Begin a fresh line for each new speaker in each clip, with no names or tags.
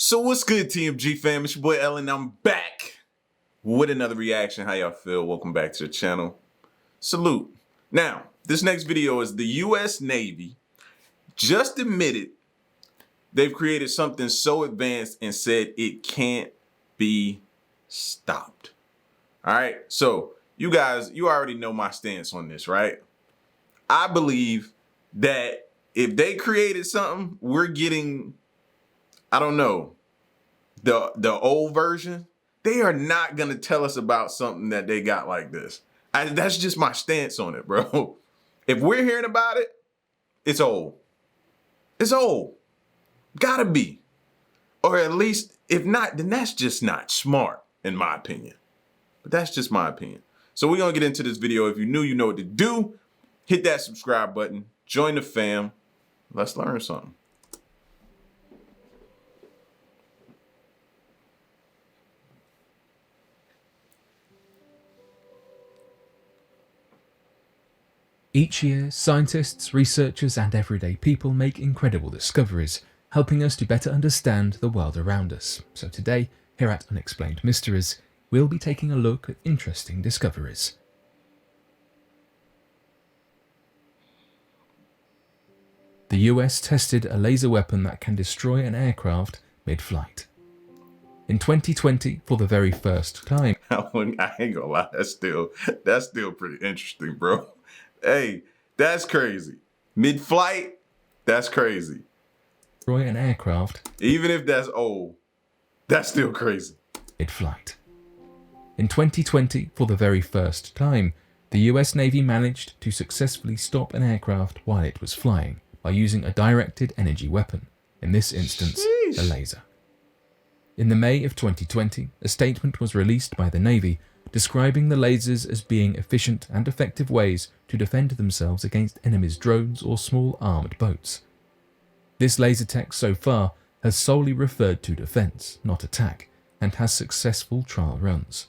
So what's good, TMG fam? It's your boy Ellen. I'm back with another reaction. How y'all feel? Welcome back to the channel. Salute. Now, this next video is the U.S. Navy just admitted they've created something so advanced and said it can't be stopped. All right, so you guys, you already know my stance on this, right? I believe that if they created something, we're getting, I don't know, the old version. They are not gonna tell us about something that they got like this. That's just my stance on it, bro. If we're hearing about it, it's old. It's old. Gotta be. Or at least, if not, then that's just not smart, in my opinion. But that's just my opinion. So we're gonna get into this video. If you're new, you know what to do. Hit that subscribe button. Join the fam. Let's learn something.
Each year, scientists, researchers, and everyday people make incredible discoveries, helping us to better understand the world around us. So today, here at Unexplained Mysteries, we'll be taking a look at interesting discoveries. The US tested a laser weapon that can destroy an aircraft mid-flight. In 2020, for the very first time,
I ain't gonna lie, that's still pretty interesting, bro. Hey, that's crazy. Mid-flight, that's crazy.
destroy an aircraft
Even if that's old, that's still crazy.
mid-flight. In 2020, for the very first time, the US Navy managed to successfully stop an aircraft while it was flying by using a directed energy weapon, in this instance, a laser. In the May of 2020, a statement was released by the Navy describing the lasers as being efficient and effective ways to defend themselves against enemies' drones or small armed boats. This laser tech so far has solely referred to defense, not attack, and has successful trial runs.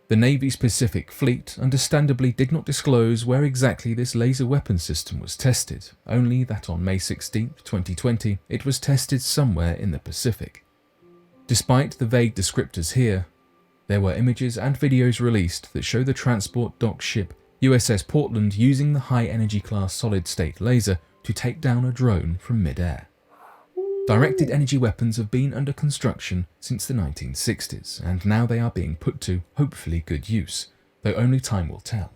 The Navy's Pacific Fleet understandably did not disclose where exactly this laser weapon system was tested, only that on May 16, 2020, it was tested somewhere in the Pacific. Despite the vague descriptors here, there were images and videos released that show the transport dock ship USS Portland using the high-energy class solid-state laser to take down a drone from mid-air. Directed energy weapons have been under construction since the 1960s, and now they are being put to, hopefully, good use, though only time will tell.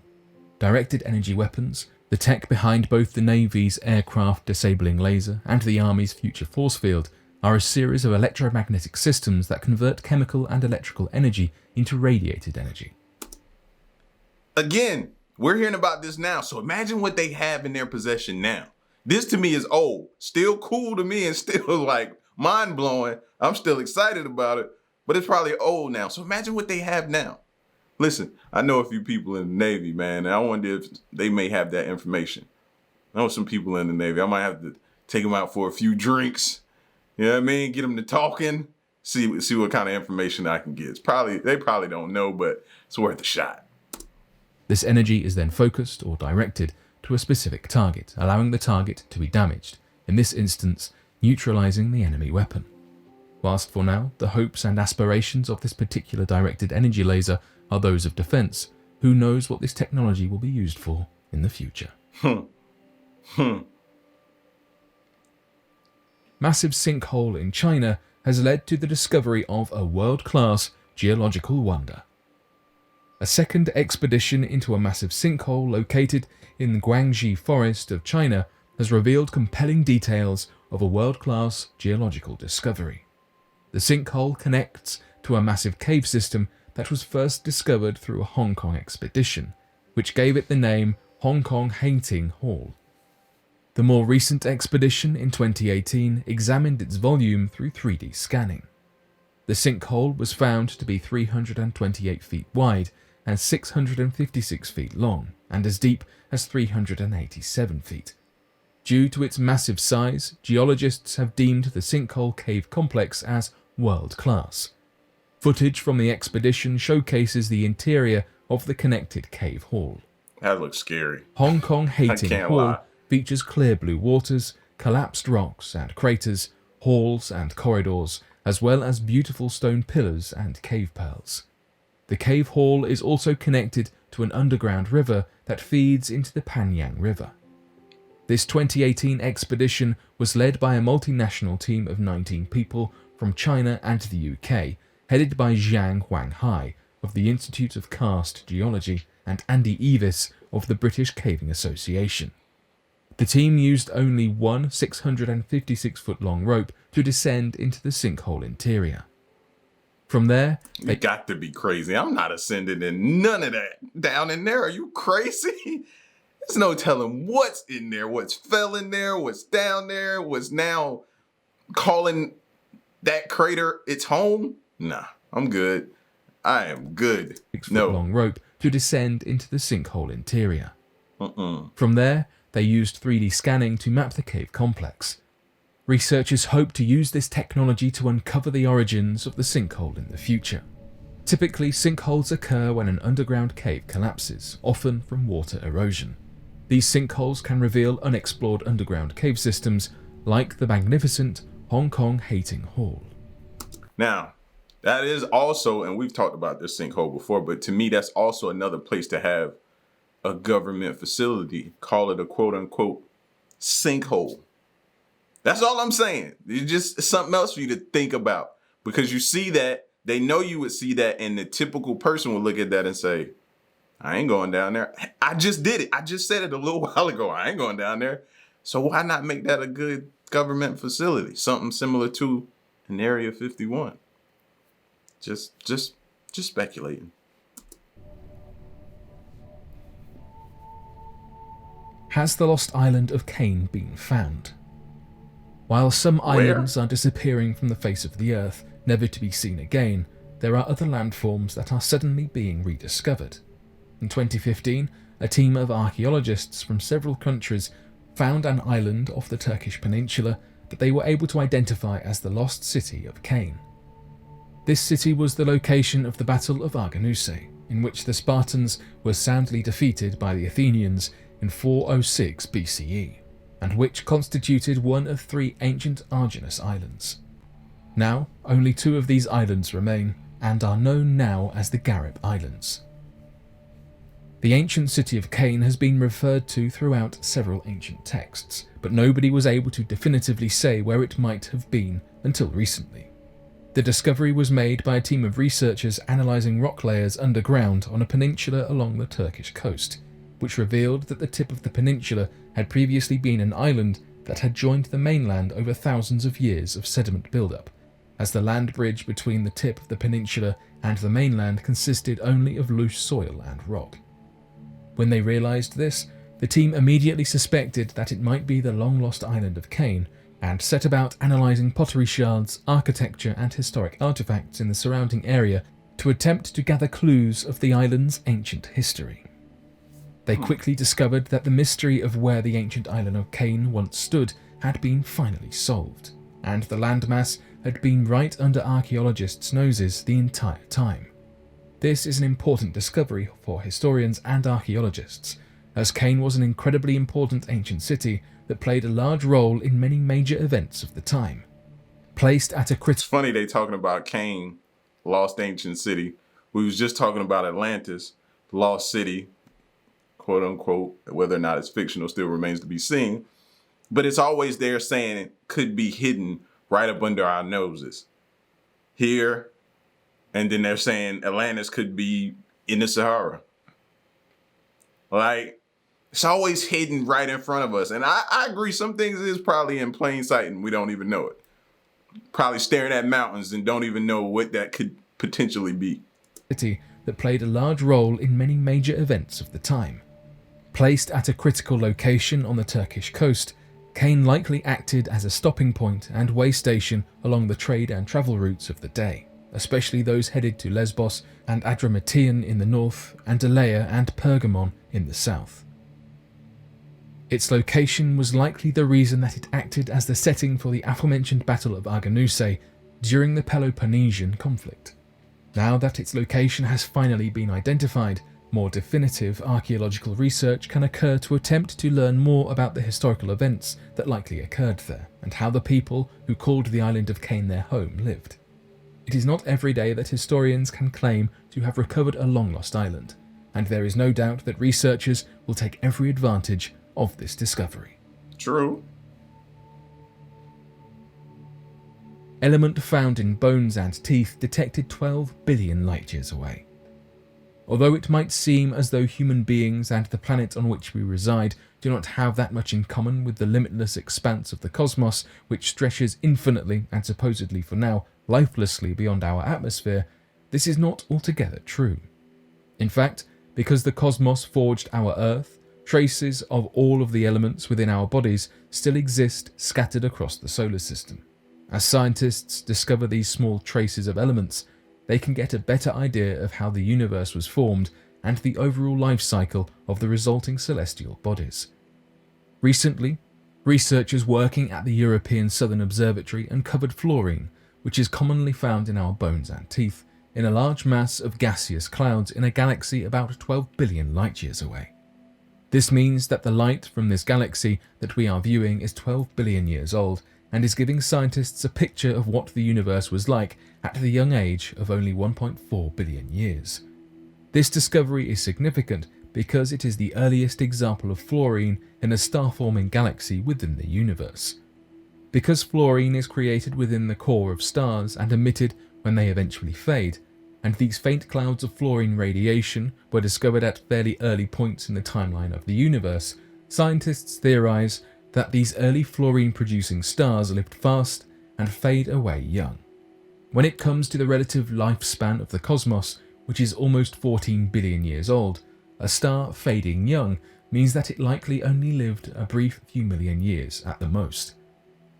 Directed energy weapons, the tech behind both the Navy's aircraft disabling laser and the Army's future force field, are a series of electromagnetic systems that convert chemical and electrical energy into radiated energy.
Again, we're hearing about this now, so imagine what they have in their possession now. This to me is old, still cool to me and still like mind-blowing. I'm still excited about it, but it's probably old now. So imagine what they have now. Listen, I know a few people in the Navy, man, and I wonder if they may have that information. I know some people in the Navy. I might have to take them out for a few drinks. You know what I mean? Get them to talking, see what kind of information I can get. They probably don't know, but it's worth a shot.
This energy is then focused or directed to a specific target, allowing the target to be damaged, in this instance, neutralizing the enemy weapon. Whilst for now, the hopes and aspirations of this particular directed energy laser are those of defense, who knows what this technology will be used for in the future. Massive sinkhole in China has led to the discovery of a world-class geological wonder. A second expedition into a massive sinkhole located in the Guangxi forest of China has revealed compelling details of a world-class geological discovery. The sinkhole connects to a massive cave system that was first discovered through a Hong Kong expedition, which gave it the name Hong Kong Hating Hall. The more recent expedition in 2018 examined its volume through 3D scanning. The sinkhole was found to be 328 feet wide and 656 feet long, and as deep as 387 feet. Due to its massive size, geologists have deemed the sinkhole cave complex as world-class. Footage from the expedition showcases the interior of the connected cave hall.
That looks scary.
Hong Kong Hating Hall
lie.
features clear blue waters, collapsed rocks and craters, halls and corridors, as well as beautiful stone pillars and cave pearls. The cave hall is also connected to an underground river that feeds into the Panyang River. This 2018 expedition was led by a multinational team of 19 people from China and the UK, headed by Zhang Huanghai of the Institute of Karst Geology and Andy Evis of the British Caving Association. The team used only one 656-foot-long rope to descend into the sinkhole interior. From there,
You got to be crazy. I'm not ascending in none of that. Down in there, are you crazy? There's no telling what's in there, what's fell in there, what's down there, what's now calling that crater its home. Nah, I'm good. I am good.
6-foot-long rope to descend into the sinkhole interior. From there, they used 3D scanning to map the cave complex. Researchers hope to use this technology to uncover the origins of the sinkhole in the future. Typically, sinkholes occur when an underground cave collapses, often from water erosion. These sinkholes can reveal unexplored underground cave systems, like the magnificent Hong Kong Hating Hall.
Now, that is also, and we've talked about this sinkhole before, but to me, that's also another place to have a government facility. Call it a quote-unquote sinkhole. That's all I'm saying. It's just something else for you to think about, because you see that, they know you would see that, and the typical person will look at that and say, I ain't going down there. I just did it. I just said it a little while ago. I ain't going down there. So why not make that a good government facility? Something similar to an Area 51. Just speculating.
Has the lost island of Cain been found? While some islands are disappearing from the face of the earth, never to be seen again, there are other landforms that are suddenly being rediscovered. In 2015, a team of archaeologists from several countries found an island off the Turkish peninsula that they were able to identify as the lost city of Cain. This city was the location of the Battle of Arganuse, in which the Spartans were soundly defeated by the Athenians in 406 BCE, and which constituted one of 3 ancient Arginus islands. Now, only 2 of these islands remain, and are known now as the Garib Islands. The ancient city of Cain has been referred to throughout several ancient texts, but nobody was able to definitively say where it might have been until recently. The discovery was made by a team of researchers analysing rock layers underground on a peninsula along the Turkish coast, which revealed that the tip of the peninsula had previously been an island that had joined the mainland over thousands of years of sediment buildup, as the land bridge between the tip of the peninsula and the mainland consisted only of loose soil and rock. When they realised this, the team immediately suspected that it might be the long-lost island of Cain, and set about analysing pottery shards, architecture and historic artefacts in the surrounding area to attempt to gather clues of the island's ancient history. They quickly discovered that the mystery of where the ancient island of Cain once stood had been finally solved, and the landmass had been right under archaeologists' noses the entire time. This is an important discovery for historians and archaeologists, as Cain was an incredibly important ancient city that played a large role in many major events of the time. Placed at a
It's funny they talking about Cain, lost ancient city. We was just talking about Atlantis, lost city, quote unquote, whether or not it's fictional still remains to be seen. But it's always there saying it could be hidden right up under our noses. Here, and then they're saying Atlantis could be in the Sahara. Like, it's always hidden right in front of us. And I agree, some things is probably in plain sight and we don't even know it. Probably staring at mountains and don't even know what that could potentially be.
City that played a large role in many major events of the time. Placed at a critical location on the Turkish coast, Cain likely acted as a stopping point and way station along the trade and travel routes of the day, especially those headed to Lesbos and Adramyttium in the north, and Elea and Pergamon in the south. Its location was likely the reason that it acted as the setting for the aforementioned Battle of Arganuse during the Peloponnesian conflict. Now that its location has finally been identified, More definitive archaeological research can occur to attempt to learn more about the historical events that likely occurred there, and how the people who called the island of Cain their home lived. It is not every day that historians can claim to have recovered a long-lost island, and there is no doubt that researchers will take every advantage of this discovery.
True.
Element found in bones and teeth detected 12 billion light-years away. Although it might seem as though human beings and the planet on which we reside do not have that much in common with the limitless expanse of the cosmos, which stretches infinitely and supposedly for now lifelessly beyond our atmosphere, this is not altogether true. In fact, because the cosmos forged our Earth, traces of all of the elements within our bodies still exist scattered across the solar system. As scientists discover these small traces of elements, they can get a better idea of how the universe was formed and the overall life cycle of the resulting celestial bodies. Recently, researchers working at the European Southern Observatory uncovered fluorine, which is commonly found in our bones and teeth, in a large mass of gaseous clouds in a galaxy about 12 billion light-years away. This means that the light from this galaxy that we are viewing is 12 billion years old, and is giving scientists a picture of what the universe was like at the young age of only 1.4 billion years. This discovery is significant because it is the earliest example of fluorine in a star-forming galaxy within the universe. Because fluorine is created within the core of stars and emitted when they eventually fade, and these faint clouds of fluorine radiation were discovered at fairly early points in the timeline of the universe, scientists theorize that these early fluorine-producing stars lived fast and fade away young. When it comes to the relative lifespan of the cosmos, which is almost 14 billion years old, a star fading young means that it likely only lived a brief few million years at the most.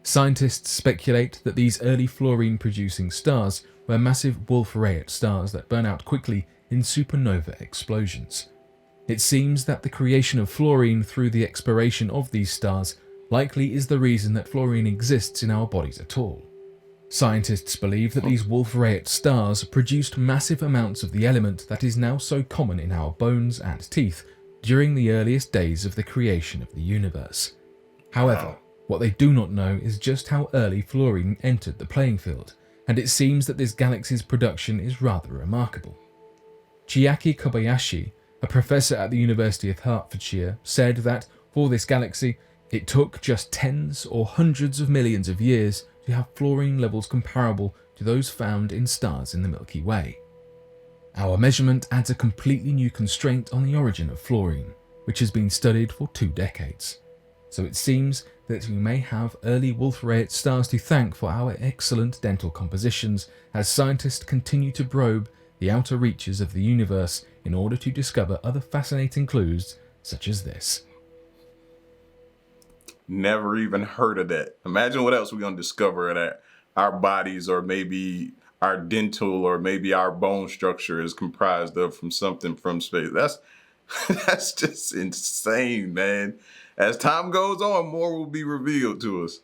Scientists speculate that these early fluorine-producing stars were massive Wolf-Rayet stars that burn out quickly in supernova explosions. It seems that the creation of fluorine through the expiration of these stars likely is the reason that fluorine exists in our bodies at all. Scientists believe that these Wolf-Rayet stars produced massive amounts of the element that is now so common in our bones and teeth during the earliest days of the creation of the universe. However, what they do not know is just how early fluorine entered the playing field, and it seems that this galaxy's production is rather remarkable. Chiaki Kobayashi, a professor at the University of Hertfordshire, said that for this galaxy, it took just tens or hundreds of millions of years to have fluorine levels comparable to those found in stars in the Milky Way. Our measurement adds a completely new constraint on the origin of fluorine, which has been studied for 2 decades. So it seems that we may have early Wolf-Rayet stars to thank for our excellent dental compositions as scientists continue to probe the outer reaches of the universe in order to discover other fascinating clues such as this.
Never even heard of that. Imagine what else we're going to discover that our bodies or maybe our dental or maybe our bone structure is comprised of from something from space. That's just insane, man. As time goes on, more will be revealed to us.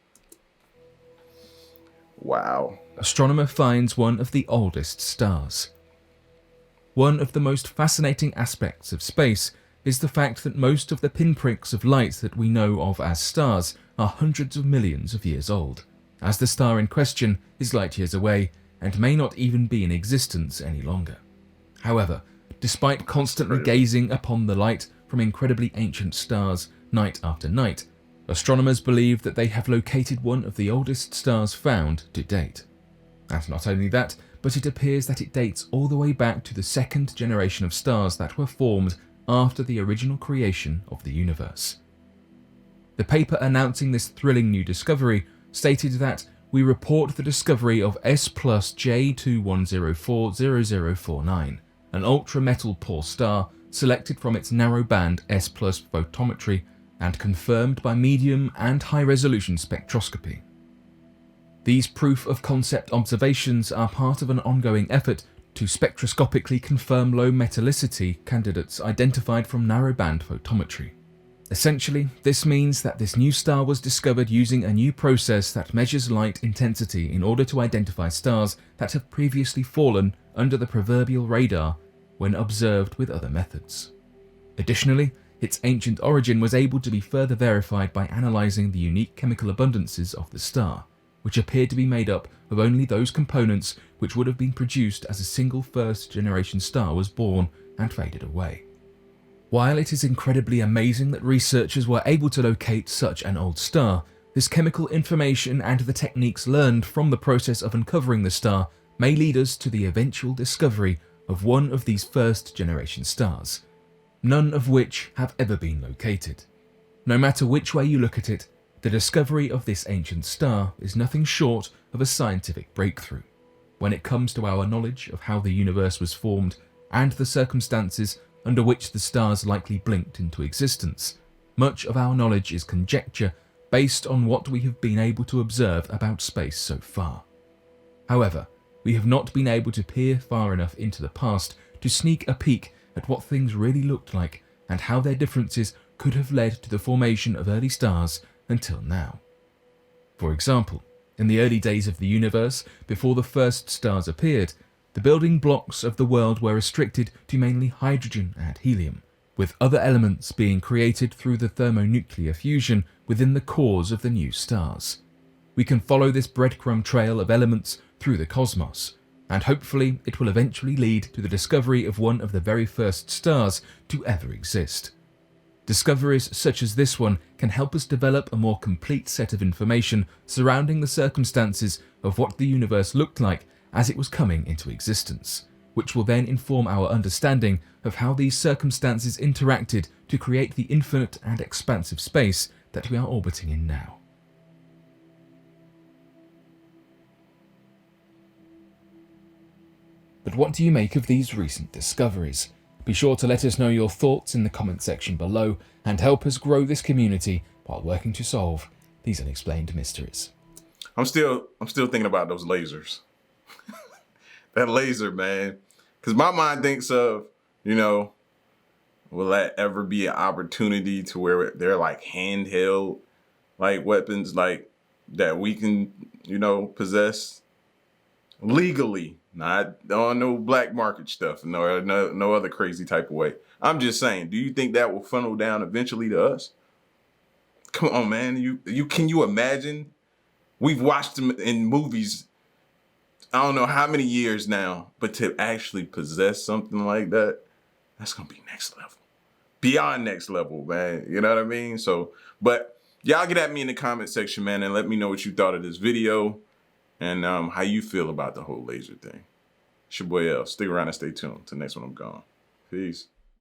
Wow.
Astronomer finds one of the oldest stars. One of the most fascinating aspects of space is the fact that most of the pinpricks of light that we know of as stars are hundreds of millions of years old, as the star in question is light years away and may not even be in existence any longer. However, despite constantly gazing upon the light from incredibly ancient stars night after night, astronomers believe that they have located one of the oldest stars found to date. And not only that, but it appears that it dates all the way back to the second generation of stars that were formed after the original creation of the universe. The paper announcing this thrilling new discovery stated that we report the discovery of S plus J21040049, an ultra-metal poor star selected from its narrow-band S plus photometry and confirmed by medium and high-resolution spectroscopy. These proof-of-concept observations are part of an ongoing effort to spectroscopically confirm low metallicity candidates identified from narrowband photometry. Essentially, this means that this new star was discovered using a new process that measures light intensity in order to identify stars that have previously fallen under the proverbial radar when observed with other methods. Additionally, its ancient origin was able to be further verified by analysing the unique chemical abundances of the star, which appeared to be made up of only those components which would have been produced as a single first-generation star was born and faded away. While it is incredibly amazing that researchers were able to locate such an old star, this chemical information and the techniques learned from the process of uncovering the star may lead us to the eventual discovery of one of these first-generation stars, none of which have ever been located. No matter which way you look at it, the discovery of this ancient star is nothing short of a scientific breakthrough. When it comes to our knowledge of how the universe was formed and the circumstances under which the stars likely blinked into existence, much of our knowledge is conjecture based on what we have been able to observe about space so far. However, we have not been able to peer far enough into the past to sneak a peek at what things really looked like and how their differences could have led to the formation of early stars until now. For example, in the early days of the universe, before the first stars appeared, the building blocks of the world were restricted to mainly hydrogen and helium, with other elements being created through the thermonuclear fusion within the cores of the new stars. We can follow this breadcrumb trail of elements through the cosmos, and hopefully it will eventually lead to the discovery of one of the very first stars to ever exist. Discoveries such as this one can help us develop a more complete set of information surrounding the circumstances of what the universe looked like as it was coming into existence, which will then inform our understanding of how these circumstances interacted to create the infinite and expansive space that we are orbiting in now. But what do you make of these recent discoveries? Be sure to let us know your thoughts in the comment section below and help us grow this community while working to solve these unexplained mysteries.
I'm still thinking about those lasers. That laser, man. Because my mind thinks of, will that ever be an opportunity to where they're like handheld, like weapons like that we can, possess legally, not on no black market stuff, no other crazy type of way. I'm just saying, do you think that will funnel down eventually to us? Come on, man. Can you imagine? We've watched them in movies, I don't know how many years now, but to actually possess something like that, that's going to be next level. Beyond next level, man. You know what I mean? So, but y'all get at me in the comment section, man, and let me know what you thought of this video and how you feel about the whole laser thing. It's your boy L. Stick around and stay tuned. Till next one, I'm gone. Peace.